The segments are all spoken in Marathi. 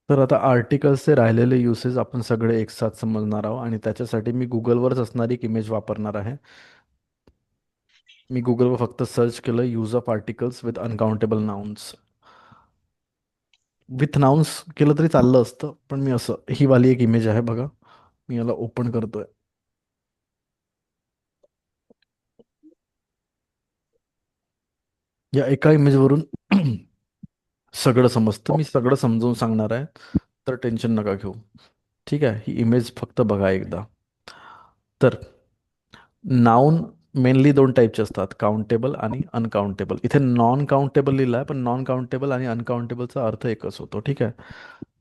तर आता आर्टिकल्सचे राहिलेले युसेस आपण सगळे एक साथ समजणार आहोत आणि त्याच्यासाठी मी गुगलवरच असणारी एक इमेज वापरणार आहे. मी गुगलवर फक्त सर्च केलं use of articles with uncountable nouns. With nouns केलं तरी चाललं असतं, पण मी असं ही वाली एक इमेज आहे बघा. मी याला ओपन करतोय. या एका इमेजवरून सगळं समजतं. मी सगळं समजावून सांगणार आहे, तर टेन्शन नका घेऊ. ठीक आहे, ही इमेज फक्त बघा एकदा. तर नाऊन मेनली दोन टाईपचे असतात, काउंटेबल आणि अनकाउंटेबल. इथे नॉन काउंटेबल लिहिलं आहे, पण नॉन काउंटेबल आणि अनकाउंटेबलचा अर्थ एकच होतो. ठीक आहे.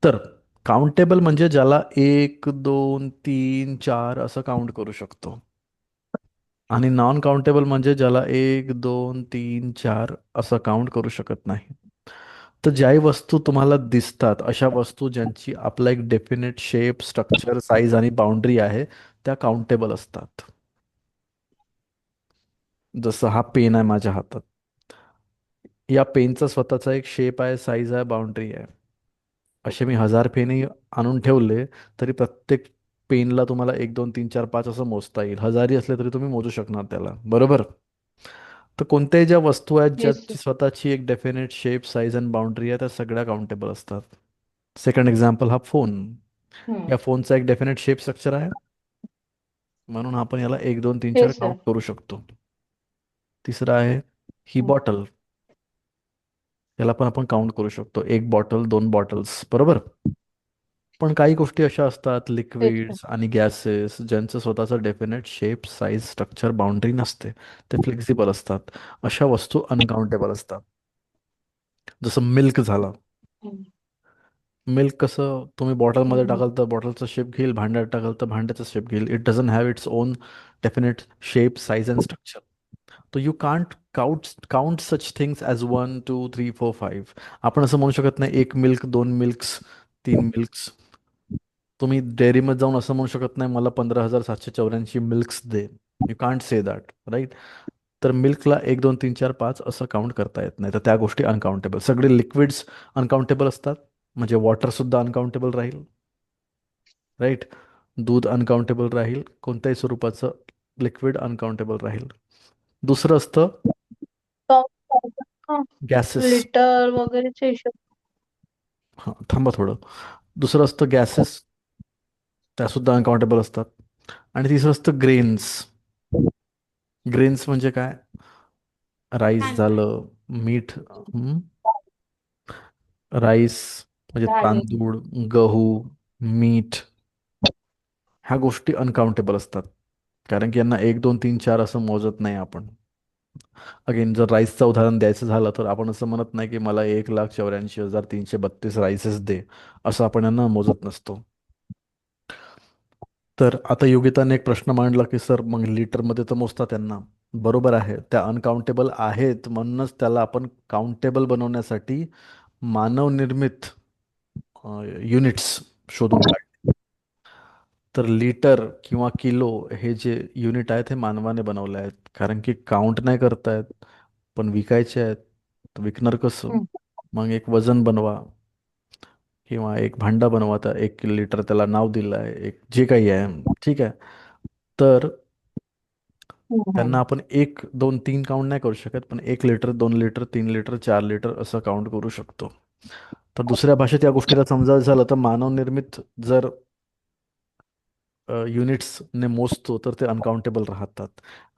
तर काउंटेबल म्हणजे ज्याला एक दोन तीन चार असं काउंट करू शकतो, आणि नॉन काउंटेबल म्हणजे ज्याला एक दोन तीन चार असं काउंट करू शकत नाही. तर ज्याही वस्तू तुम्हाला दिसतात, अशा वस्तू ज्यांची आपला एक डेफिनेट शेप, स्ट्रक्चर, साईज आणि बाउंड्री आहे, त्या काउंटेबल असतात. जसं हा पेन आहे माझ्या हातात. या पेनचा स्वतःचा एक शेप आहे, साईज आहे, बाउंड्री आहे. असे मी हजार पेनही आणून ठेवले, तरी प्रत्येक पेनला तुम्हाला एक दोन तीन चार पाच असं मोजता येईल. हजारी असले तरी तुम्ही मोजू शकणार त्याला, बरोबर? तर कोणत्याही ज्या वस्तू आहेत येस सर. ज्याची स्वतःची एक definite shape, size and boundary आहे, त्या सगळ्या काउंटेबल असतात. सेकंड एक्झाम्पल, हा फोन. हम्म. या फोनचा एक डेफिनेट शेप, स्ट्रक्चर आहे, म्हणून आपण याला एक दोन तीन चार येस काउंट सर. करू शकतो. तिसरा आहे ही हम्म. बॉटल. याला पण आपण काउंट करू शकतो, एक बॉटल, दोन बॉटल्स, बरोबर? पण काही गोष्टी अशा असतात, येस सर. लिक्विड्स आणि गॅसेस, ज्यांचं स्वतःचं definite shape, size, structure, boundary नसते. ते फ्लेक्झिबल असतात. अशा वस्तू अनकाउंटेबल असतात. जसं मिल्क झालं. हम्म. मिल्क कसं तुम्ही बॉटलमध्ये हम्म. टाकाल तर बॉटलचा शेप घेईल, भांड्यात टाकाल तर भांड्याचा शेप घेईल. It doesn't have its own definite shape, size and structure. तो you can't count such things as one two three four five. आपण असं म्हणू शकत नाही एक मिल्क, दोन मिल्क्स, तीन मिल्क्स. तुम्ही डेअरीमध्ये जाऊन असं म्हणू शकत नाही मला 15,784 मिल्क्स दे. You can't say that, right? तर मिल्कला एक दोन तीन चार पाच असं काउंट करता येत नाही, तर त्या गोष्टी अनकाउंटेबल. सगळे लिक्विड्स अनकाउंटेबल असतात, म्हणजे वॉटर सुद्धा अनकाउंटेबल राहील, राईट? दूध अनकाउंटेबल राहील, कोणत्याही स्वरूपाचं लिक्विड अनकाउंटेबल राहील. दुसरं असतं गॅसेस. लिटर वगैरेचे हिशोब. हां, थांबा थोडं. दुसरं असतं गॅसेस, त्यासुद्धा अनकाउंटेबल असतात. आणि तिसरं असतं ग्रेन्स. ग्रेन्स म्हणजे काय? राईस झालं, मीठ, राईस म्हणजे धान्य. तांदूळ, गहू, मीठ, ह्या गोष्टी अनकाउंटेबल असतात. कारण की यांना एक दोन तीन चार असं मोजत नाही आपण. अगेन, जर राईसचं उदाहरण द्यायचं झालं तर आपण असं म्हणत नाही की मला 1,84,332 राईसेस दे, असं आपण यांना मोजत नसतो. तर आता योगिताने एक प्रश्न मांडला की सर मग लिटरमध्ये तर मोजतात त्यांना. बरोबर आहे, त्या अनकाउंटेबल आहेत, म्हणूनच त्याला आपण काउंटेबल बनवण्यासाठी मानवनिर्मित युनिट्स शोधून काढले. तर लिटर किंवा किलो हे जे युनिट आहेत हे मानवाने बनवले आहेत, कारण की काउंट नाही करतायत, पण विकायचे आहेत. तर विकणार कसं? हम्म. मग एक वजन बनवा किंवा एक भांडा बनवा, तर 1 लिटर त्याला नाव दिलं आहे, एक जे काही आहे. ठीक आहे. तर त्यांना हम्म. आपण एक दोन तीन काउंट नाही करू शकत, पण 1 लिटर, 2 लिटर, 3 लिटर, 4 लिटर असं काउंट करू शकतो. तर दुसऱ्या भाषेत या गोष्टीला समजायचं झालं तर मानवनिर्मित जर युनिट्सने मोजतो तर ते अनकाउंटेबल राहतात.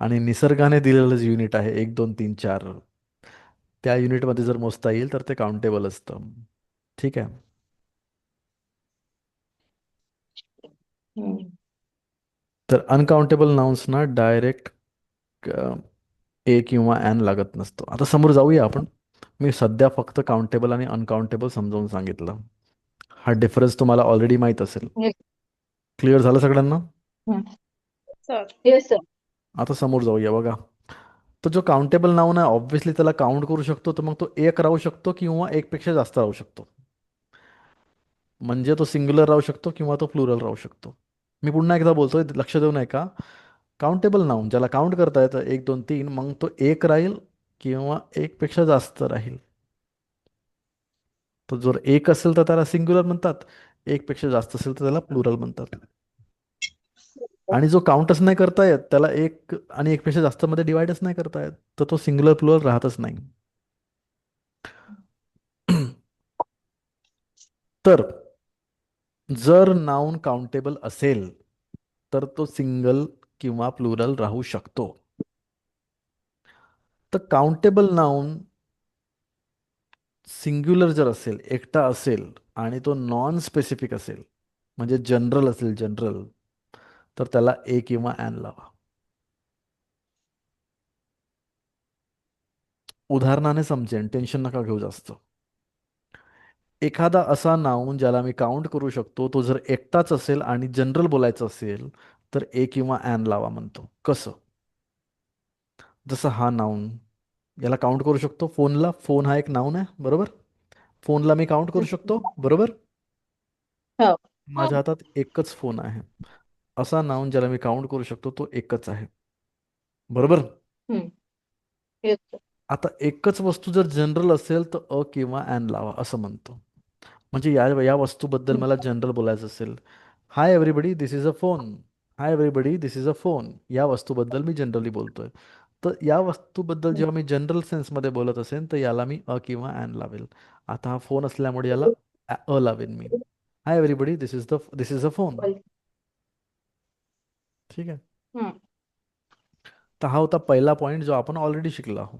आणि निसर्गाने दिलेलं जे युनिट आहे एक दोन तीन चार, त्या युनिटमध्ये जर मोजता येईल तर ते काउंटेबल असतं. ठीक आहे. हम्म. तर अनकाउंटेबल नाउन्सना डायरेक्ट ए किंवा ॲन लागत नसतो. आता समोर जाऊया आपण. मी सध्या फक्त काउंटेबल आणि अनकाउंटेबल समजावून सांगितलं. हा डिफरन्स तुम्हाला ऑलरेडी माहीत असेल. येस. क्लिअर झालं सगळ्यांना? सर. Yes sir. आता समोर जाऊया बघा. तो जो काउंटेबल नाऊन आहे ऑब्व्हियसली त्याला काउंट करू शकतो, तर मग तो एक राहू शकतो किंवा एकपेक्षा जास्त राहू शकतो. म्हणजे तो सिंग्युलर राहू शकतो किंवा तो प्लुरल राहू शकतो. मी पुन्हा एकदा बोलतोय, लक्ष देऊ नये का? काउंटेबल नाऊन ज्याला काउंट करता येतं एक दोन तीन, मग तो एक राहील किंवा एकपेक्षा जास्त राहील. तर जर एक असेल तर त्याला सिंग्युलर म्हणतात, एक पेक्षा जास्त असेल तर त्याला प्लुरल म्हणतात. आणि जो काउंटच नाही करता येत त्याला एक आणि एक पेक्षा जास्त मध्ये डिवाइडच नाही करता येत, तर तो सिंग्युलर प्लुरल राहतच नाही. तर जर नाउन काउंटेबल असेल तर तो सिंगल किंवा प्लुरल राहू शकतो. तर काउंटेबल नाउन सिंग्युलर जर असेल, एकटा असेल आणि तो नॉन स्पेसिफिक असेल, म्हणजे जनरल असेल, जनरल, तर त्याला ए किंवा ॲन लावा. उदाहरणाने समजेन, टेन्शन नका घेऊ जास्त. एखादा असा नाऊन ज्याला मी काउंट करू शकतो, तो जर एकटाच असेल आणि जनरल बोलायचं असेल तर ए किंवा ॲन लावा म्हणतो. कसं? जसं हा नाऊन, याला काउंट करू शकतो. फोनला, फोन हा एक नाऊन आहे, बरोबर? फोनला मी काउंट करू शकतो, बरोबर? हो. माझ्या हातात एकच फोन आहे. असा नाऊन ज्याला मी काउंट करू शकतो तो एकच आहे, बरोबर? हम्म. Yes sir. आता एकच वस्तू जर जनरल असेल तर अ किंवा ॲन लावा असं म्हणतो. म्हणजे या या वस्तूबद्दल हम्म. मला जनरल बोलायचं असेल, hi everybody this is a phone. Hi everybody this is a phone. या वस्तूबद्दल मी जनरली बोलतोय. तर या वस्तूबद्दल हम्म. जेव्हा मी जनरल सेन्समध्ये बोलत असेल तर याला मी अ किंवा ॲन लावेल. आता हा फोन असल्यामुळे याला अ लावेन मी. Hi everybody this is a phone. ठीक आहे. हम्म. तर हा होता पहिला पॉईंट जो आपण ऑलरेडी शिकलो आहोत.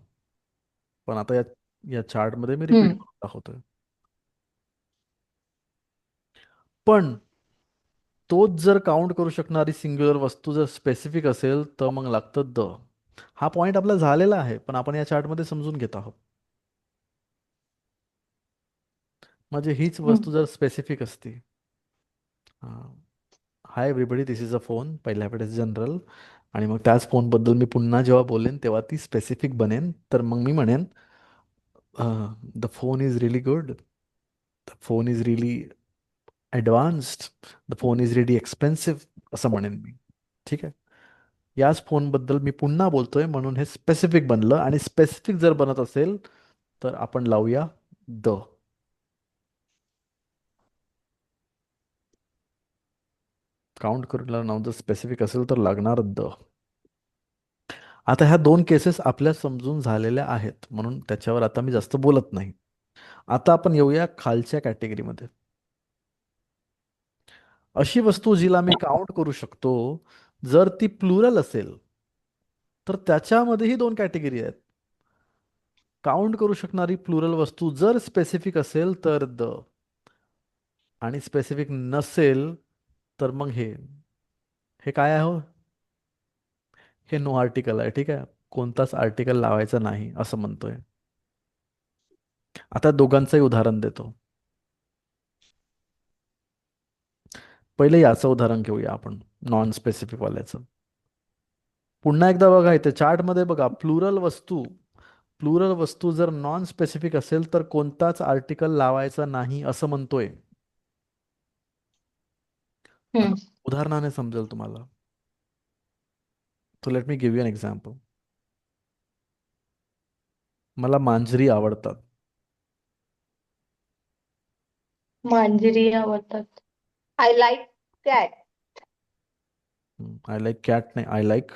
पण आता या चार्टमध्ये मी रिपीट हम्म. करून दाखवतोय. पण तोच जर काउंट करू शकणारी सिंग्युलर वस्तू जर स्पेसिफिक असेल तर मग लागतं द. हा पॉइंट आपला झालेला आहे पण आपण या चार्टमध्ये समजून घेत आहोत. म्हणजे हीच वस्तू हम्म. जर स्पेसिफिक असती, hi everybody this is a phone, पहिल्या वेळेस जनरल, आणि मग त्याच फोनबद्दल मी पुन्हा जेव्हा बोलेन तेव्हा ती स्पेसिफिक बनेन, तर मग मी म्हणेन the phone is really good, the phone is really advanced, the phone is really expensive, असं म्हणेन मी. ठीक आहे. याच फोनबद्दल मी पुन्हा बोलतोय म्हणून हे स्पेसिफिक बनलं, आणि स्पेसिफिक जर बनत असेल तर आपण लावूया द. काउंट करूला नाव जर स्पेसिफिक असेल तर लागणार द. आता ह्या दोन केसेस आपल्या समजून झालेल्या आहेत म्हणून त्याच्यावर आता मी जास्त बोलत नाही. आता आपण येऊया खालच्या कॅटेगरीमध्ये. अशी वस्तू जिला मी काउंट करू शकतो, जर ती प्लुरल असेल तर त्याच्यामध्येही दोन कॅटेगरी आहेत. काउंट करू शकणारी प्लुरल वस्तू जर स्पेसिफिक असेल तर द, आणि स्पेसिफिक नसेल तर मग हे. हे काय आहे हो? हे नो आर्टिकल आहे. ठीक आहे. कोणताच आर्टिकल लावायचा नाही असं म्हणतोय. आता दोघांचंही उदाहरण देतो. पहिले याचं उदाहरण घेऊया आपण, नॉन स्पेसिफिक वाल्याचं. पुन्हा एकदा बघा इथे चार्टमध्ये बघा, प्लुरल वस्तू जर नॉन स्पेसिफिक असेल तर कोणताच आर्टिकल लावायचा नाही असं म्हणतोय. आता हम्म. उदाहरणाने समजेल तुम्हाला. So let me give you an example. मला मांजरी आवडतात. मांजरी आवडतात. I like cat. I like cat नाही, आय लाईक,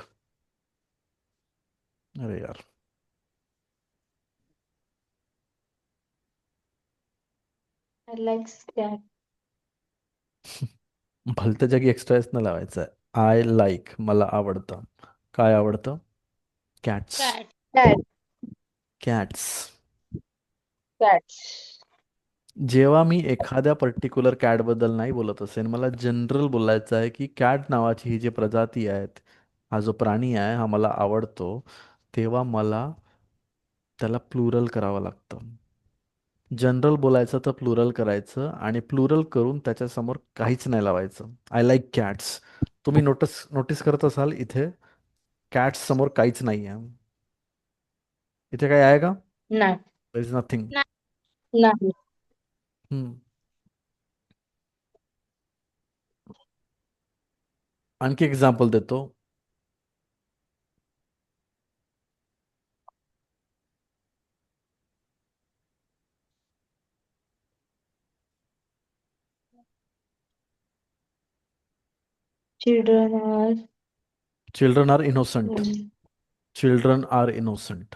अरे यार, आय लाईक कॅट. भलत्या जागी एक्स्ट्रा एस न लावायचं आहे. आय लाईक, मला आवडतं. काय आवडतं? Cats. Cat. Cat. Cats. Cat. जेव्हा मी एखाद्या पर्टिक्युलर कॅटबद्दल नाही बोलत असेल, मला जनरल बोलायचं आहे की कॅट नावाची ही जी प्रजाती आहेत, हा जो प्राणी आहे हा मला आवडतो, तेव्हा मला त्याला प्लुरल करावं लागतं. जनरल बोलायचं तर प्लुरल करायचं, आणि प्लुरल करून त्याच्यासमोर काहीच नाही लावायचं. I like cats. तुम्ही नोटीस नोटीस करत असाल इथे कॅट्स समोर काहीच नाही आहे. इथे काय आहे का? नाही. There is nothing. नाही. आणखी एक्झाम्पल देतो. Children are. Children are innocent. Mm. Children are innocent.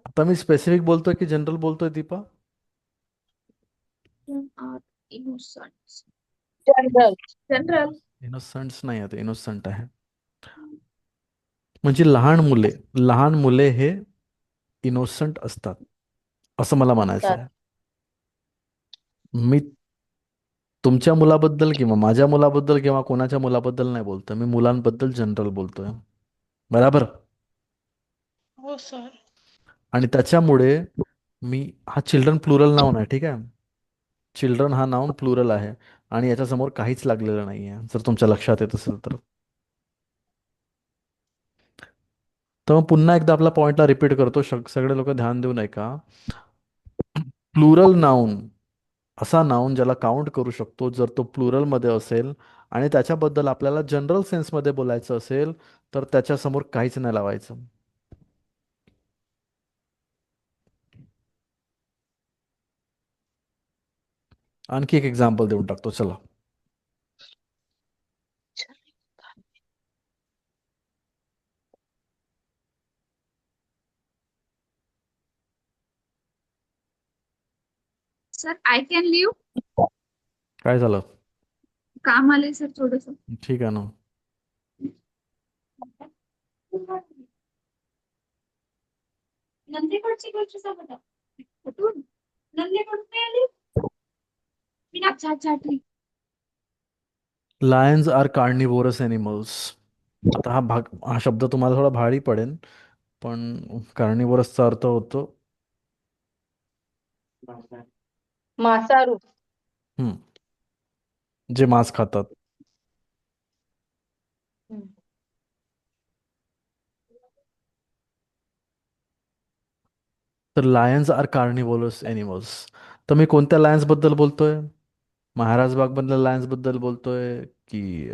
आता मी स्पेसिफिक बोलतोय की जनरल बोलतोय Deepa? are innocent. General. General. इनोसंट्स नाही आहे, इनोसंट आहे. म्हणजे लहान मुले हे इनोसंट असतात असं मला म्हणायचं असतात. आहे. मी तुमच्या मुलाबद्दल किंवा माझ्या मुलाबद्दल किंवा कोणाच्या मुलाबद्दल नाही बोलतोय, मी मुलांबद्दल जनरल बोलतोय. बराबर. हो सर. आणि त्याच्यामुळे मी हा चिल्ड्रन प्लुरल नाऊन आहे, ठीक आहे. चिल्ड्रन हा नाऊन प्लुरल आहे आणि याच्यासमोर काहीच लागलेलं नाही आहे, जर तुमच्या लक्षात येत असेल तर. तर मग पुन्हा एकदा आपल्या पॉइंटला रिपीट करतो, सगळे लोक ध्यान देऊ नये का. प्लुरल नाऊन असा नाऊन ज्याला काउंट करू शकतो जर तो प्लुरलमध्ये असेल आणि त्याच्याबद्दल आपल्याला जनरल सेन्समध्ये बोलायचं असेल तर त्याच्यासमोर काहीच नाही लावायचं. आणखी एक एक्झाम्पल देऊन टाकतो, चला. Sir I can leave. काय झालं? काम आलंय सर थोडस. ठीक आहे ना. नंदीकडची गोष्ट सांगत कुठून नंदीकडून नाही आली. मी ना अच्छा अच्छा ठीक. Lions are carnivorous animals. आता हा शब्द तुम्हाला थोडा भारी पडेल, पण कार्निवोरसचा अर्थ होतो मांसाहारू. हम्म, जे मांस खातात. हम्म. तर लायन्स आर कार्निवोरस एनिमल्स. तर मी कोणत्या लायन्स बद्दल बोलतोय? महाराज बागमधल्या लायन्स बद्दल बोलतोय की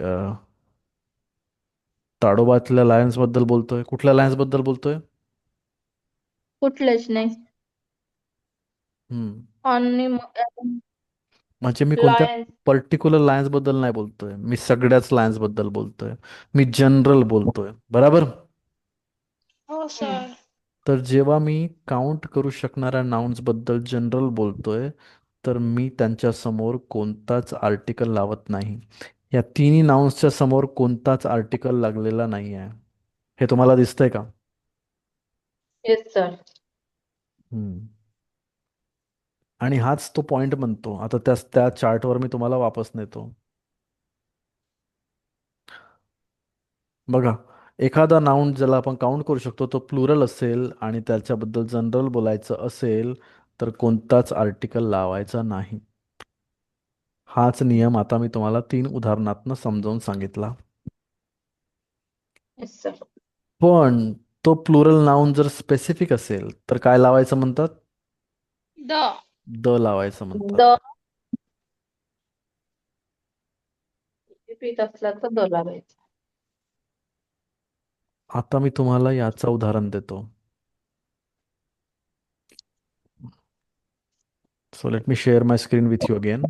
ताडोबातल्या लायन्स बद्दल बोलतोय? कुठल्या लायन्स बद्दल बोलतोय? कुठलेच नाही. हम्म. आणि म्हणजे मी कोणत्या लॉयन्स. पर्टिक्युलर लायन्स बद्दल नाही बोलतोय, मी सगळ्याच लायन्स बद्दल बोलतोय. मी जनरल बोलतोय, बराबर. हो सर. तर जेव्हा मी काउंट करू शकणाऱ्या नाउन्स बद्दल जनरल बोलतोय तर मी त्यांच्या समोर कोणताच आर्टिकल लावत नाही. या तिन्ही नाउन्सच्या समोर कोणताच आर्टिकल लागलेला नाही आहे. हे तुम्हाला दिसतंय का? Yes sir. हम्म. आणि हाच तो पॉइंट बनतो. आता त्या चार्टवर मी तुम्हाला वापस नेतो. बघा, एखादा नाउन ज्याला आपण काउंट करू शकतो तो प्लुरल असेल आणि त्याच्याबद्दल जनरल बोलायचं असेल तर कोणताच आर्टिकल लावायचा नाही. हाच नियम आता मी तुम्हाला 3 उदाहरणातनं समजावून सांगितला. Yes sir. पण तो प्लुरल नाउन जर स्पेसिफिक असेल तर काय लावायचं म्हणतात? द. द लावायचं म्हणतात. द. पीत असला तर द लावायचं. आता मी तुम्हाला याचं उदाहरण देतो. So let me share my screen with you again.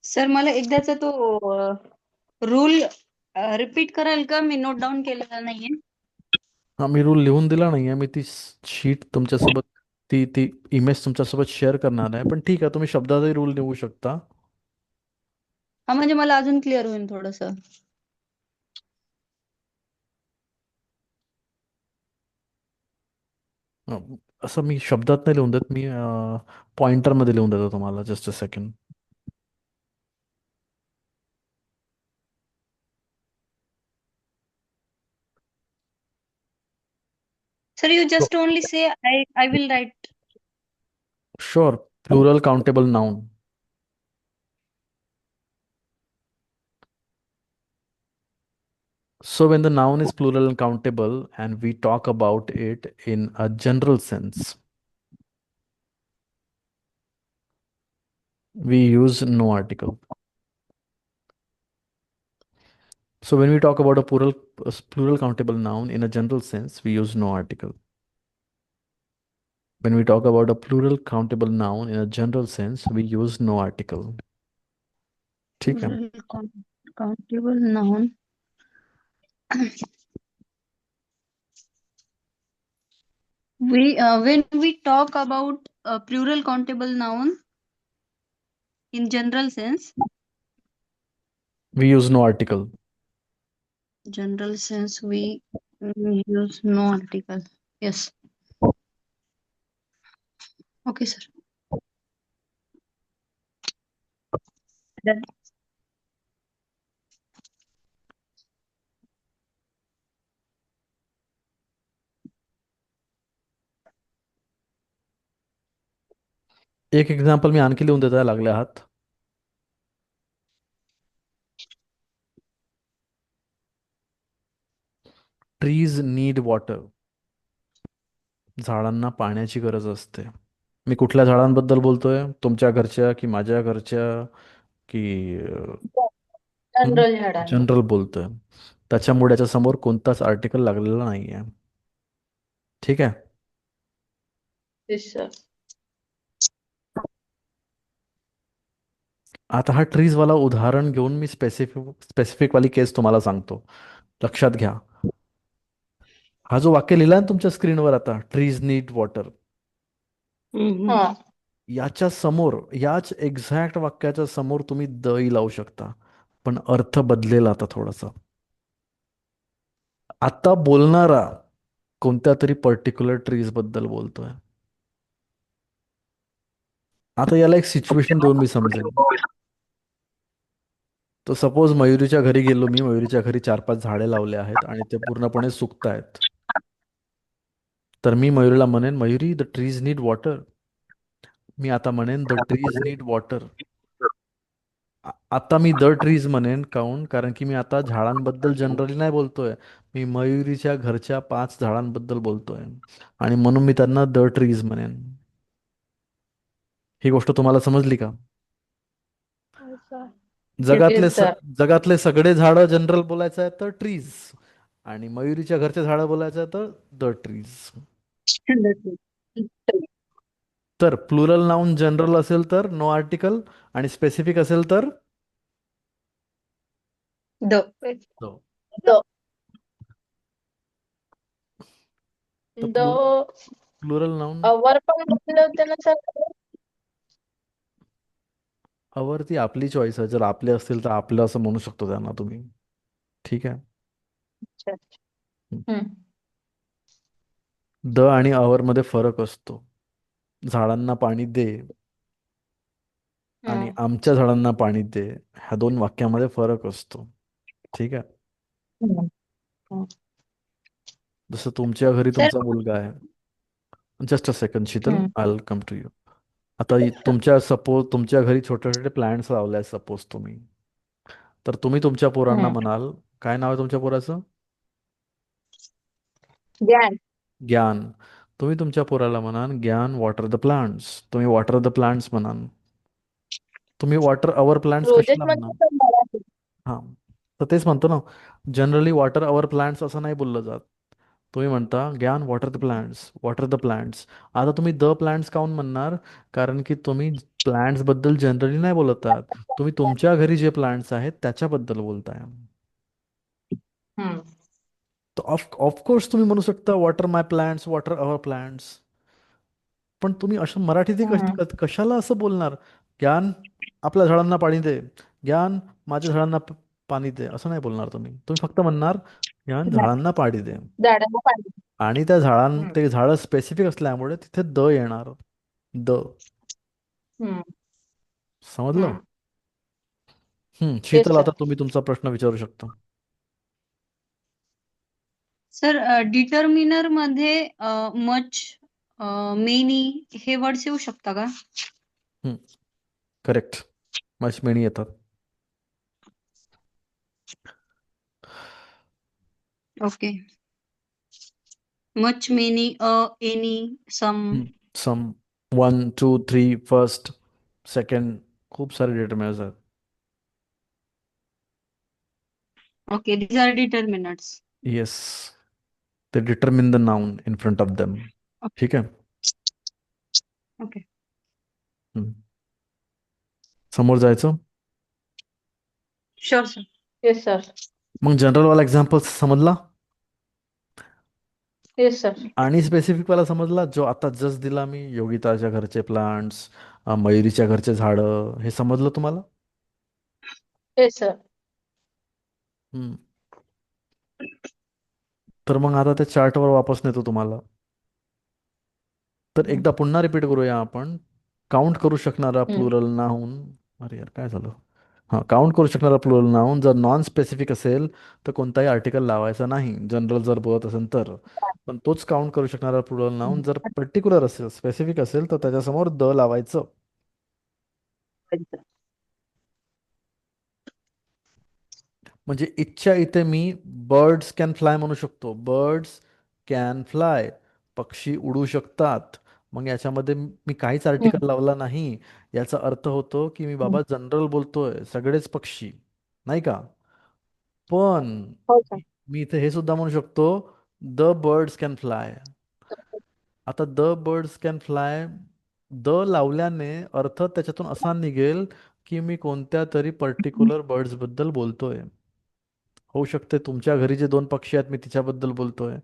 Sir मला एकदाचा तो रूल रिपीट कराल का? मी नोट डाऊन केलेला नाहीये. हा, मी रूल लिहून दिला नाहीये. मी ती शीट तुमच्यासोबत ती ती इमेज तुमच्यासोबत शेअर करणार आहे. पण ठीक आहे, तुम्ही शब्दातही रूल लिहू शकता. हा म्हणजे मला अजून क्लिअर होईल थोडस. असं मी शब्दात नाही लिहून देत, मी पॉइंटरमध्ये लिहून देतो तुम्हाला. Just a second. Sir you just only say I will write. Sure, plural countable noun. So when the noun is plural and countable and we talk about it in a general sense, we use no article. So when we talk about a plural countable noun in a general sense, we use no article. When we talk about a plural countable noun in a general sense, we use no article. ठीक आहे. Plural countable noun. When we talk about plural countable noun in general sense, we use no article. we use no article. Yes. Okay, sir. Done. एक एक्झाम्पल मी आणखी लिहून देता लागले आहात. Trees need water. झाडांना पाण्याची गरज असते. मी कुठल्या झाडांबद्दल बोलतोय? तुमच्या घरच्या की माझ्या घरच्या की जनरल झाडांवर. जनरल बोलतोय. त्याच्यामुळे याच्या समोर कोणताच आर्टिकल लागलेला नाहीये. ठीक आहे. Yes sir. आता हा ट्रीज वाला उदाहरण घेऊन मी स्पेसिफिक वाली केस तुम्हाला सांगतो. लक्षात घ्या. हा जो वाक्य लिहिला ना तुमच्या स्क्रीनवर आता, ट्रीज नीड वॉटर, हा. याच्या समोर, याच एक्झॅक्ट वाक्याच्या समोर तुम्ही दही लावू शकता, पण अर्थ बदलेल आता थोडासा. आता बोलणारा कोणत्या तरी पर्टिक्युलर ट्रीज बद्दल बोलतोय. आता याला एक सिच्युएशन देऊन मी समजेन. तर सपोज मयुरीच्या घरी गेलो मी. मयुरीच्या घरी 4-5 झाडे लावले आहेत आणि ते पूर्णपणे सुकतायत. तर मी मयुरीला म्हणेन, Mayuri the trees need water. मी आता म्हणेन द ट्रीज नीड वॉटर. आता मी द ट्रीज म्हणेन काऊन? कारण की मी आता झाडांबद्दल जनरली नाही बोलतोय. मी मयुरीच्या घरच्या 5 झाडांबद्दल बोलतोय आणि म्हणून मी त्यांना द ट्रीज म्हणेन. ही गोष्ट तुम्हाला समजली का? जगातले येस सर. जगातले सगळे झाडं जनरल बोलायचं आहे तर ट्रीज, आणि मयुरीच्या घरचे झाडं बोलायचं आहे तर द ट्रीज. तर प्लुरल नाउन जनरल असेल तर नो आर्टिकल, आणि स्पेसिफिक असेल तर The. द. द. तर द. प्लुरल नाउन अवर पण म्हटलं होतं ना सर. अवरती आपली चॉईस आहे. जर आपले असतील तर आपलं असं म्हणू शकतो त्यांना तुम्ही. ठीक आहे. अच्छा अच्छा. द आणि अवर मध्ये फरक असतो. झाडांना पाणी दे आणि आमच्या झाडांना पाणी दे, ह्या 2 वाक्यामध्ये फरक असतो. ठीक आहे. जसं तुमच्या घरी सर. तुमचा मुलगा आहे. Just a second Sheetal, I will come to you. आता तुमच्या घरी छोटे छोटे प्लांट्स लावले आहेत सपोज तुम्ही. तर तुम्ही तुमच्या पोरांना म्हणाल, काय नाव आहे तुमच्या पोराचं? ज्ञान. ज्ञान. तुम्ही तुमच्या पोराला म्हणाल, ज्ञान वॉटर द प्लांट्स. तुम्ही वॉटर द प्लांट्स म्हणाल. तुम्ही वॉटर अवर प्लांट्स प्रोजेक्ट कशाला म्हणाल? मध्ये पण मराठी. हां, तर तेच म्हणतो ना, जनरली वॉटर अवर प्लांट्स असं नाही बोललं जात. तुम्ही म्हणता ज्ञान water the plants, water the plants. आता तुम्ही द प्लांट्स काऊन म्हणणार? कारण की तुम्ही प्लांट्स बद्दल जनरली नाही बोलत आहात. तुम्ही तुमच्या घरी जे प्लांट्स आहेत त्याच्याबद्दल बोलताय. हम्म. तर ऑफकोर्स तुम्ही म्हणू शकता water my plants, water our plants. पण तुम्ही असं मराठीत कशाला असं बोलणार? ज्ञान आपल्या झाडांना पाणी दे, ज्ञान माझ्या झाडांना पाणी दे, असं नाही बोलणार तुम्ही. तुम्ही फक्त म्हणणार ज्ञान झाडांना पाणी दे. झाडांना पाणी. आणि ते झाडं स्पेसिफिक असल्यामुळे तिथे द येणार. द. हम्म. समजलं? Yes Sheetal, sir. आता तुम्ही तुमचा प्रश्न विचारू शकता. सर, डिटर्मिनर मध्ये मच, मेनी हे वर्ड्स येऊ शकता का? करेक्ट. मच मेनी येतात. Okay. Much, many, any, some. Some, 1, 2, 3, first, second, खूप सारे डिटर्मिनर्स आहेत. Okay, these are determinants. Yes, ते determine the noun in front of them. ठीक आहे. ओके. समोर जायचं. Sure sir. Yes sir. मग जनरल वाला एक्झाम्पल समजला येस सर. आणि स्पेसिफिक वाला समजला, जो आता जस्ट दिला मी, योगिताच्या घरचे प्लांट्स, मयुरीच्या घरचे झाडं, हे समजलं तुम्हाला? Yes sir. हम्म. तर मग आता त्या चार्टवर वापस नेतो तुम्हाला. तर एकदा पुन्हा रिपीट करूया आपण. काउंट करू शकणारा प्लुरल नाऊन, अरे यार काय झालं, हां, काउंट करू शकणारा प्लुरल नाऊन जर नॉन स्पेसिफिक असेल तर कोणताही आर्टिकल लावायचा नाही, जनरल जर बोलत असेल तर. पण तोच काउंट करू शकणारा प्लुरल नाऊन जर पर्टिक्युलर असेल, स्पेसिफिक असेल, तर त्याच्यासमोर द लावायचं. म्हणजे इच्छा इथे मी बर्ड्स कॅन फ्लाय म्हणू शकतो. बर्ड्स कॅन फ्लाय, पक्षी उडू शकतात. मग याच्यामध्ये मी काहीच आर्टिकल लावला नाही. याचा अर्थ होतो की मी बाबा जनरल बोलतोय, सगळेच पक्षी, नाही का? पण हो सर. मी इथे हे सुद्धा म्हणू शकतो, द बर्ड्स कॅन फ्लाय. आता the birds can fly, the लावल्याने अर्थ त्याच्यातून असा निघेल की मी कोणत्या तरी पर्टिक्युलर बर्ड्स बद्दल बोलतोय. होऊ शकते तुमच्या घरी जे दोन पक्षी आहेत मी तिच्याबद्दल बोलतोय.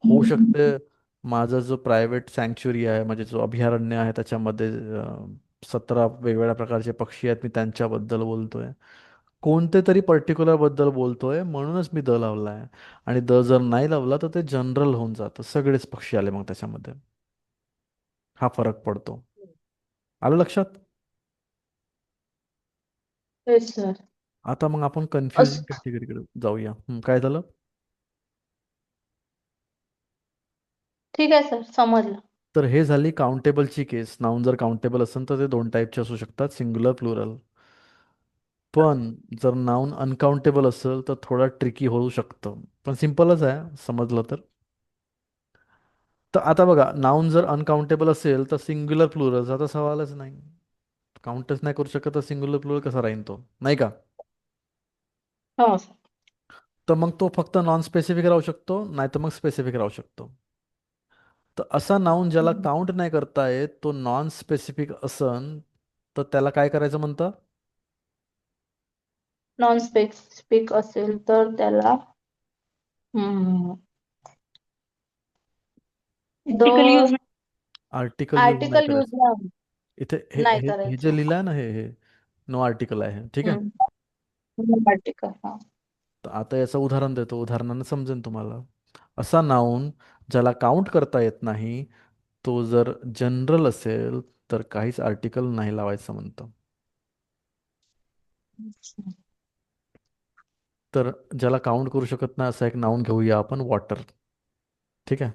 होऊ शकते माझा जो प्रायव्हेट सँक्च्युरी आहे, म्हणजे जो अभयारण्य आहे, त्याच्यामध्ये 17 वेगवेगळ्या प्रकारचे पक्षी आहेत, मी त्यांच्याबद्दल बोलतोय. कोणते तरी पर्टिक्युलर बद्दल बोलतोय, म्हणूनच मी द लावला आहे. आणि द जर नाही लावला तर ते जनरल होऊन जातं, सगळेच पक्षी आले मग त्याच्यामध्ये. हा फरक पडतो. आलं लक्षात? Yes sir. आता मग आपण अस कन्फ्युजिंग कॅटेगरीकडे जाऊया. काय झालं? ठीक आहे सर, समजलं. तर हे झाली काउंटेबलची केस. नाऊन जर काउंटेबल असेल तर ते दोन टाईपचे असू शकतात, सिंग्युलर, प्लुरल. पण जर नाऊन अनकाउंटेबल असेल तर थोडा ट्रिकी होऊ शकतं. पण सिम्पलच आहे समजलं तर. तर आता बघा, नाऊन जर अनकाउंटेबल असेल तर सिंग्युलर प्लुरलचा तर सवालच नाही. काउंटच नाही करू शकत तर सिंग्युलर प्लुरल कसा राहील तो, नाही का? हो सर. तर मग तो फक्त नॉन स्पेसिफिक राहू शकतो, नाही तर मग स्पेसिफिक राहू शकतो. तर असा नाऊन ज्याला काउंट नाही करता येत, तो नॉन स्पेसिफिक असन, तर त्याला काय करायचं म्हणतं? नॉन स्पेसिफिक असेल तर त्याला दो आर्टिकल यूज आर्टिकल यूज नाही आर्टिकल यूज करायचं. इथे हे नाही हे हे जे करायचं. लिहिलं आहे ना, हे नो आर्टिकल आहे, ठीक आहे. आर्टिकल. हा. तर आता याचं उदाहरण देतो, उदाहरणाने समजेल तुम्हाला. असा नाऊन ज्याला काउंट करता येत नाही, तो जर जनरल असेल तर काहीच आर्टिकल नाही लावायचं म्हणतं. तर ज्याला काउंट करू शकत नाही असा एक नाऊन घेऊया आपण, वॉटर. ठीक आहे.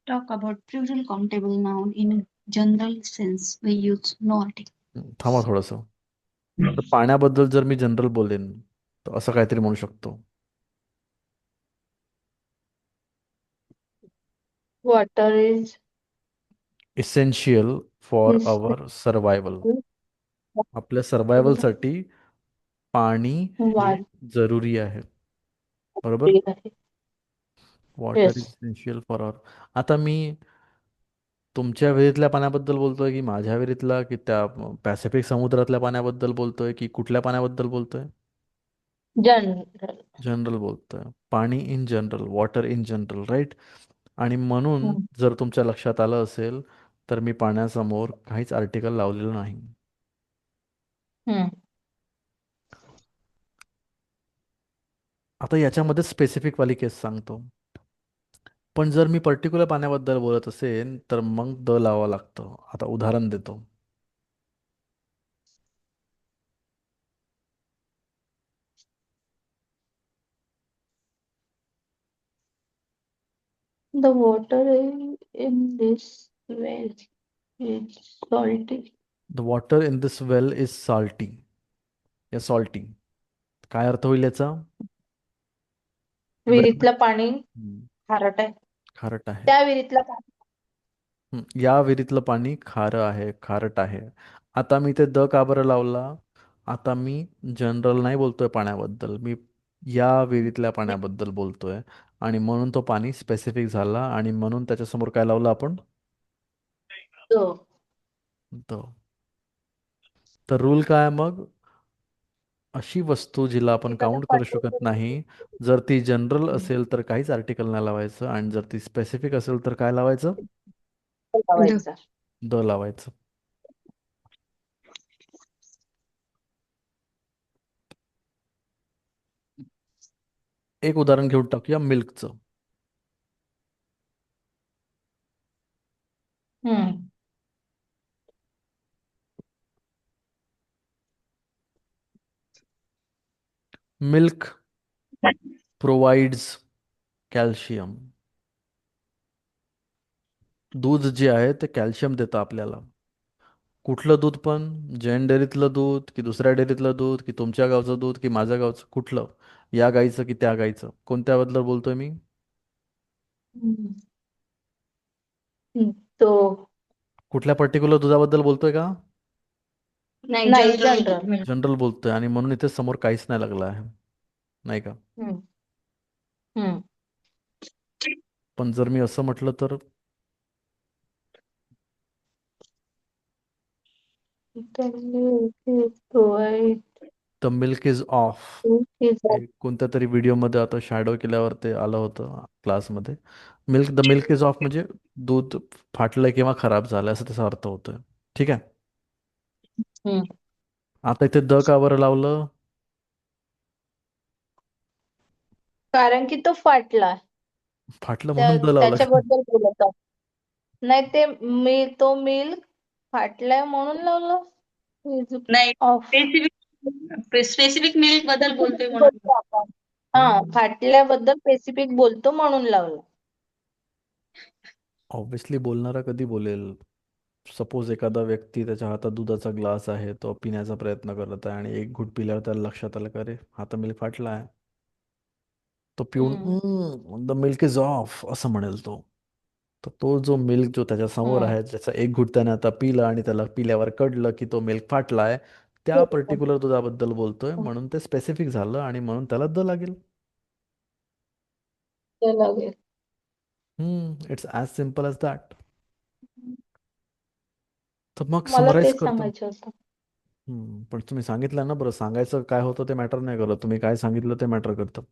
talk about plural countable noun in a general sense. We use no article. थांबा थोडंसं. तर पाण्याबद्दल जर मी जनरल बोलेन तर असं काहीतरी म्हणू शकतो. Water is essential for is our survival. आपल्या सर्वायवलसाठी पाणी हे जरुरी आहे. बरोबर. Water is yes. Essential for our. आता मी तुमच्या विहिरीतल्या पाण्याबद्दल बोलतोय की माझ्या विहिरीतला, की त्या पॅसिफिक समुद्रातल्या पाण्याबद्दल बोलतोय, की कुठल्या पाण्याबद्दल बोलतोय? जनरल. जनरल बोलतोय. पाणी in general, water in general, right. आणि म्हणून जर तुमच्या लक्षात आलं असेल तर मी पाण्यासमोर काहीच आर्टिकल लावलेलं नाही. आता याच्यामध्ये स्पेसिफिक वाली केस सांगतो. पण जर मी पर्टिक्युलर पाण्याबद्दल बोलत असेल तर मग द लावावं लागतं. आता उदाहरण देतो. The water in this well is salty. The water in this well is salty, या सॉल्टी. काय अर्थ होईल याचा? वेल विहिरीतलं पाणी हम्म, खारट आहे. खारट आहे. त्या विहिरीतलं पाणी. या विहिरीतलं पाणी खारं आहे, खारट आहे. आता मी ते द का बरं लावला? आता मी जनरल नाही बोलतोय पाण्याबद्दल, मी या विहिरीतल्या पाण्याबद्दल बोलतोय. आणि म्हणून तो पाणी स्पेसिफिक झाला, आणि म्हणून त्याच्यासमोर काय लावलं आपण? तो द. तर रूल काय आहे मग? अशी वस्तू जिला आपण एखादं काउंट करू शकत पाठवलं नाही. जर ती जनरल असेल तर काहीच आर्टिकल नाही लावायचं, आणि जर ती स्पेसिफिक असेल तर काय लावायचं? लावायचा. द लावायचं. एक उदाहरण घेऊन टाकूया मिल्कचं. हम्म. Milk provides calcium. दूध जे आहे ते कॅल्शियम देतं आपल्याला. कुठलं दूध पण? जैन डेअरीतलं दूध की दुसऱ्या डेअरीतलं दूध की तुमच्या गावचं दूध की माझ्या गावचं, कुठलं? या गाईचं की त्या गाईचं? कोणत्याबद्दल बोलतोय मी? हम्म. तो कुठल्या पर्टिक्युलर दुधाबद्दल बोलतोय का? नाही, नाही, जनरल जनरल. जनरल बोलतोय, आणि म्हणून इथे समोर काहीच नाही लागलं आहे, नाही का? हम्म. हम्म. पण जर मी असं म्हटलं तर provide the milk is of. कोणत्या तरी व्हिडिओमध्ये आता शॅडो केल्यावर ते आलं होतं क्लासमध्ये. द मिल्क इज ऑफ म्हणजे दूध फाटलंय किंवा खराब झालंय असं त्याचा अर्थ होतोय. ठीक आहे. आता इथे द का बरं लावलं? कारण की तो फाटला. फाटलं म्हणून द लावलं का? त्याच्याबद्दल बोलत आहे. नाही, ते तो मिल्क फाटलाय म्हणून लावलं. नाही, ऑफ स्पेसिफिक मिल्क बद्दल बोलतोय म्हणून. बोलतो आपण. हा, फाटल्याबद्दल स्पेसिफिक बोलतो म्हणून लावलं. ऑब्विसली बोलणारा कधी बोलेल? सपोज एखादा व्यक्ती त्याच्या हातात दुधाचा ग्लास आहे, तो पिण्याचा प्रयत्न करत आहे, आणि एक घूट पिल्यावर त्याला लक्षात आलं का अरे हा तर मिल्क फाटला आहे. तो पिऊन द मिल्क इज ऑफ असं म्हणेल तो. तर तो जो मिल्क जो त्याच्या समोर आहे, ज्याचा एक घूट त्याने आता पिला आणि त्याला पिल्यावर कळलं की तो मिल्क फाटलाय, त्या पर्टिक्युलर दुधाबद्दल बोलतोय, म्हणून ते स्पेसिफिक झालं आणि म्हणून त्याला द लागेल. ते लागेल. It's as simple as that. तर मग मला समराईज तेच करतो. सांगायचं होतं. पण तुम्ही सांगितलं ना, बरं सांगायचं काय होतं ते मॅटर नाही करत, तुम्ही काय सांगितलं ते मॅटर करतं.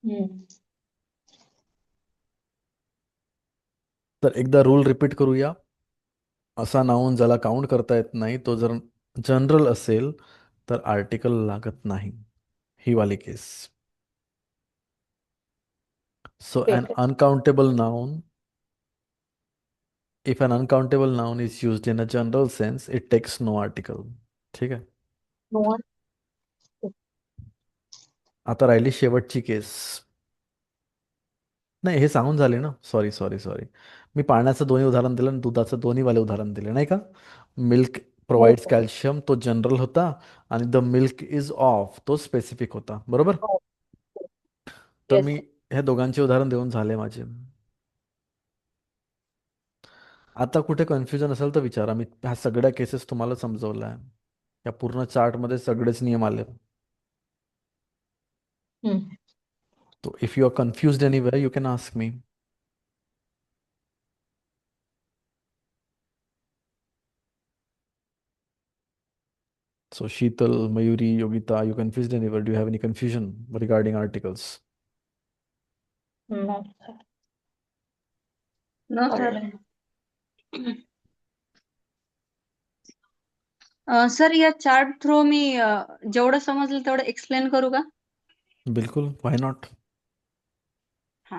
हम्म. तर एकदा रूल रिपीट करूया. असा नाऊन ज्याला काउंट करता येत नाही, तो जर जनरल असेल तर आर्टिकल लागत नाही. ही वाली केस. सो ठीक अन आहे. Uncountable noun, if an uncountable noun is used in a general sense, it takes no article. ठीक आहे. No. आता राहिली शेवटची केस. नाही, हे सांगून झाले ना. सॉरी सॉरी सॉरी, मी पाण्याचं दोन्ही उदाहरण दिलं आणि दुधाचं दोन्ही वाले उदाहरण दिले, नाही का? मिल्क प्रोव्हाइड्स कॅल्शियम तो जनरल होता, आणि द मिल्क इज ऑफ तो स्पेसिफिक होता, बरोबर? तर येस. मी हे दोघांचे उदाहरण देऊन झाले माझे. आता कुठे कन्फ्युजन असेल तर विचारा. मी ह्या सगळ्या केसेस तुम्हाला समजवल्या आहे. या पूर्ण चार्टमध्ये सगळेच नियम आले. So if you are confused anywhere, you can ask me. So Sheetal, Mayuri, Yogita, you confused anywhere? Do you have any confusion regarding articles? No. No sir. Sir, या चार्ट थ्रू मी जेवढं समजलं तेवढं एक्सप्लेन करू का? बिल्कुल, why not? हा.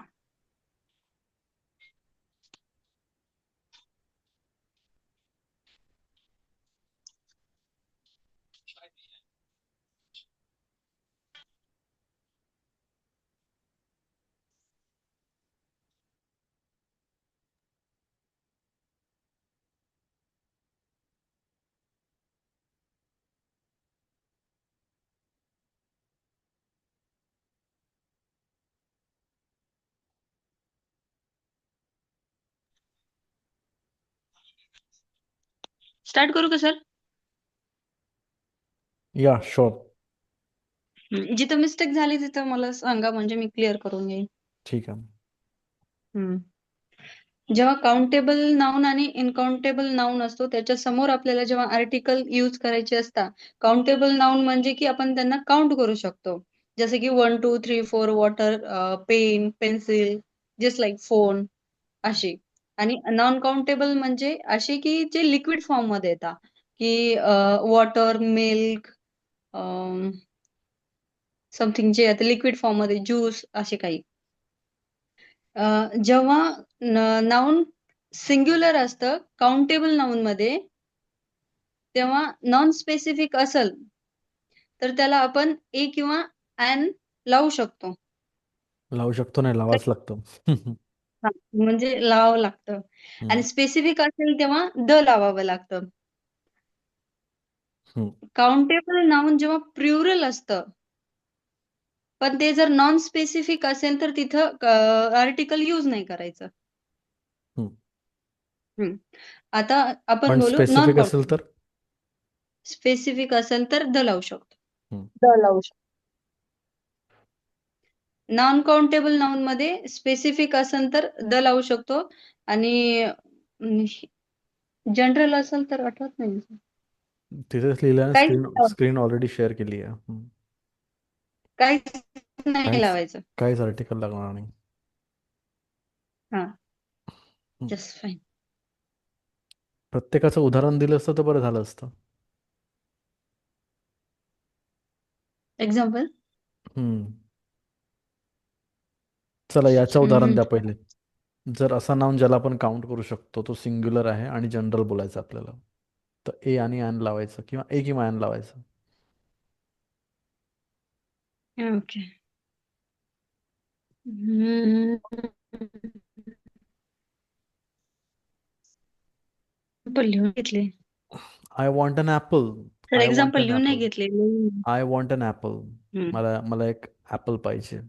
स्टार्ट करू का सर? Yeah, sure. जिथं मिस्टेक झाली तिथं मला सांगा, म्हणजे मी क्लिअर करून घेईन. ठीक आहे. हम्म. जेव्हा काउंटेबल नाऊन आणि इनकाउंटेबल नाऊन असतो त्याच्या समोर आपल्याला जेव्हा आर्टिकल यूज करायचे असतात, काउंटेबल नाऊन म्हणजे की आपण त्यांना काउंट करू शकतो. जसे की 1, 2, 3, 4 water, pen, pencil, just like phone अशी. आणि नॉन काउंटेबल म्हणजे असे की जे लिक्विड फॉर्म मध्ये येतात, की वॉटर, मिल्क, समथिंग जे आता लिक्विड फॉर्म मध्ये ज्यूस असे काही. जेव्हा नाऊन सिंग्युलर असतं काउंटेबल नाऊन मध्ये, तेव्हा नॉन स्पेसिफिक असेल तर त्याला आपण ए किंवा ॲन लावू शकतो. लावू शकतो नाही, लावाच लागतं. हा, म्हणजे लावावं लागतं. हम्म, आणि स्पेसिफिक असेल तेव्हा द लावावं लागतं. हम्म, काउंटेबल नाऊन जेव्हा प्लुरल असतं, पण ते जर नॉन स्पेसिफिक असेल तर तिथं आर्टिकल यूज नाही करायचं. हम्म. हम्म. आता आपण पण बोलू नॉन स्पेसिफिक असेल काउंटेबल. तर स्पेसिफिक असेल तर द लावू शकतो. हम्म, द लावू शकतो. नॉन काउंटेबल नाऊन मध्ये स्पेसिफिक असेल तर द लावू शकतो आणि जनरल असेल तर आठवत नाही. तिथेच लिहिलं आहे, काहीच स्क्रीन स्क्रीन ऑलरेडी शेअर केली आहे. काहीच नाही काहीच लावायचं. काहीच आर्टिकल लागणार नाही. हा, हम्म. Just fine. प्रत्येकाचं उदाहरण दिलं असतं तर बरं झालं असतं. एक्झाम्पल. हम्म. चला याचं उदाहरण द्या पहिले. जर असा नाऊन ज्याला आपण काउंट करू शकतो तो सिंग्युलर आहे आणि जनरल बोलायचं आपल्याला, तर ए आणि ॲन लावायचं किंवा ए किंवा ॲन लावायचं. ओके. लिहून घेतले. I want an apple. Sir I want example an लिहून नाही ॲपल. घेतले. I want an apple. हम्म. मला मला एक ॲपल पाहिजे.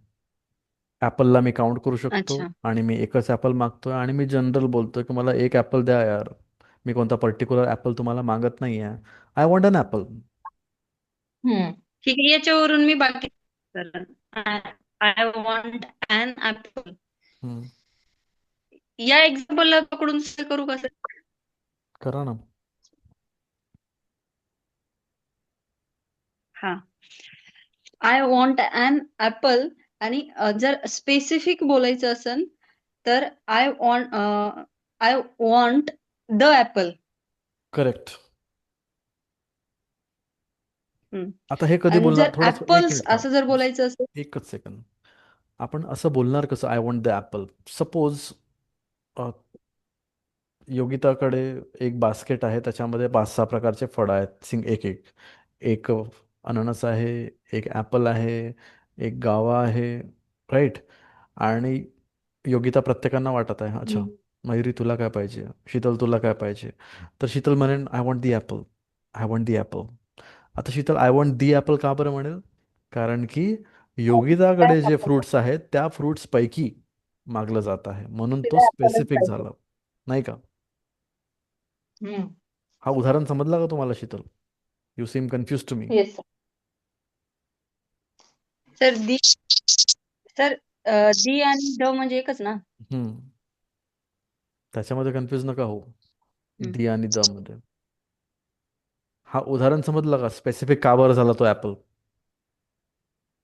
ॲपलला मी काउंट करू शकतो अच्छा. आणि मी एकच ॲपल मागतोय आणि मी जनरल बोलतोय की मला एक ॲपल द्या यार. मी कोणता पर्टिक्युलर ॲपल तुम्हाला मागत नाही आहे. I want an apple. ठीक आहे, याच्यावरून मी बाकी आय वॉन्ट ॲन ॲपल. या एक्झाम्पलला पकडून करू कसं? करा ना. हा, आय वॉन्ट ॲन ॲपल. आणि जर स्पेसिफिक बोलायचं असेल तर I want the Apple. Correct. आता हे कधी आणि बोलणार, जर थोडं एक ऍपल्स मिनिट थांब. असं जर बोलायचं असेल. एकच सेकंद. आपण असं बोलणार कसं I want the apple? Suppose योगिताकडे एक बास्केट आहे, त्याच्यामध्ये 5-6 प्रकारचे फळं आहेत, एक एक एक अननस आहे, एक ॲपल आहे, एक गावा आहे, राईट. आणि योगिता प्रत्येकांना वाटत आहे, अच्छा मयुरी तुला काय पाहिजे, शीतल तुला काय पाहिजे. तर शीतल म्हणेन I want the apple. I want the apple. आता Sheetal I want the apple का बरं म्हणेल? कारण की योगिताकडे जे फ्रुट्स आहेत त्या फ्रुट्स पैकी मागलं जात आहे, म्हणून तो स्पेसिफिक झाला, नाही का? हा उदाहरण समजला का तुम्हाला Sheetal? You seem confuse to me. Yes sir sir the आणि द म्हणजे एकच ना? हम्म. त्याच्यामध्ये कन्फ्युज नका हो, दी आणि द मध्ये. हा उदाहरण समजलं का? स्पेसिफिक का बरं झाला तो ॲपल?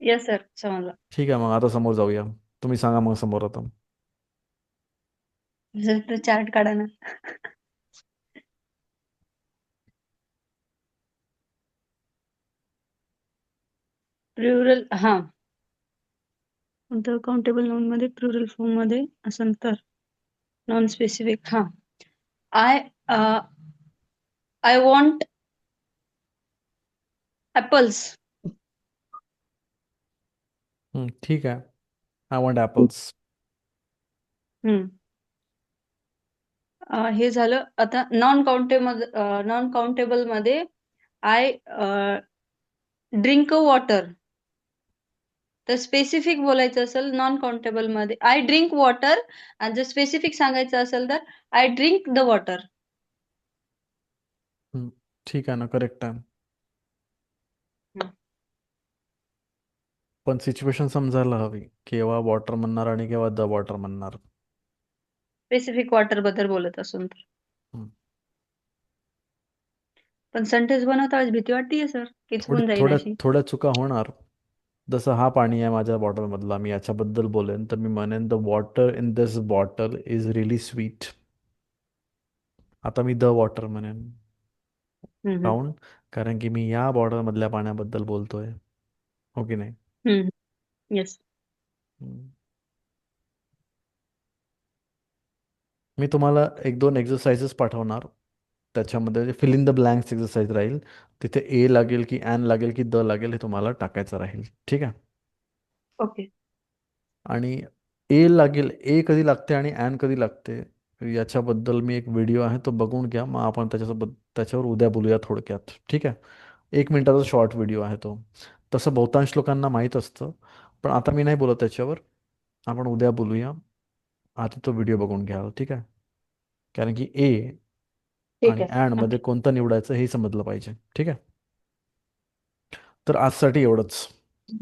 येस सर, समजलं. ठीक आहे, मग आता समोर जाऊया. तुम्ही सांगा मग समोर आता. सर तो चार्ट काढा ना. प्लुरल. हा, कोणतं काउंटेबल नाउन मध्ये प्लुरल फॉर्म मध्ये असेल तर नॉन स्पेसिफिक. हा, आय आय वॉन्ट ऍपल्स. ठीक आहे, आय वॉन्ट ॲपल्स. हे झालं. आता नॉन काउंटेबल मध्ये आय ड्रिंक वॉटर. तर स्पेसिफिक बोलायचं असेल नॉन काउंटेबल मध्ये आय ड्रिंक वॉटर. आणि जर स्पेसिफिक सांगायचं असेल तर आय ड्रिंक द वॉटर. ठीक आहे ना, करेक्ट आहे. पण सिच्युएशन समजायला हवी, केव्हा वॉटर म्हणणार आणि केव्हा द वॉटर म्हणणार. स्पेसिफिक वॉटर बद्दल बोलत असून तर. हम्म. पण सेंटेन्स बनवताच भीती वाटतेय सर की चुकून जाईन थोड्या अशी. थोड्या चुका होणार. जसं हा पाणी आहे माझ्या बॉटलमधला, मी याच्याबद्दल बोलेन तर मी म्हणेन the water in this bottle is really sweet. आता मी द वॉटर म्हणेन. हम्म काऊन? कारण की मी या बॉटलमधल्या पाण्याबद्दल बोलतोय. हो की नाही? येस. हम्म. मी तुम्हाला एक दोन एक्सरसाइजेस पाठवणार. त्याच्यामध्ये fill in the blanks exercise राहील. तिथे ए लागेल की ॲन लागेल की द लागेल हे तुम्हाला टाकायचं राहील. ठीक आहे? ओके. आणि ए लागेल, ए कधी लागते आणि ॲन कधी लागते याच्याबद्दल मी एक व्हिडिओ आहे तो बघून घ्या. मग आपण त्याच्यावर उद्या बोलूया थोडक्यात. ठीक आहे? 1 मिनिटाचा शॉर्ट व्हिडिओ आहे तो. तसं बहुतांश लोकांना माहीत असतं, पण आता मी नाही बोलत त्याच्यावर. आपण उद्या बोलूया. आधी तो व्हिडिओ बघून घ्या. ठीक आहे? कारण की ए ठीक आणि आहे. ॲन मध्ये कोणतं निवडायचं हे समजलं पाहिजे. ठीक आहे? तर आजसाठी एवढंच.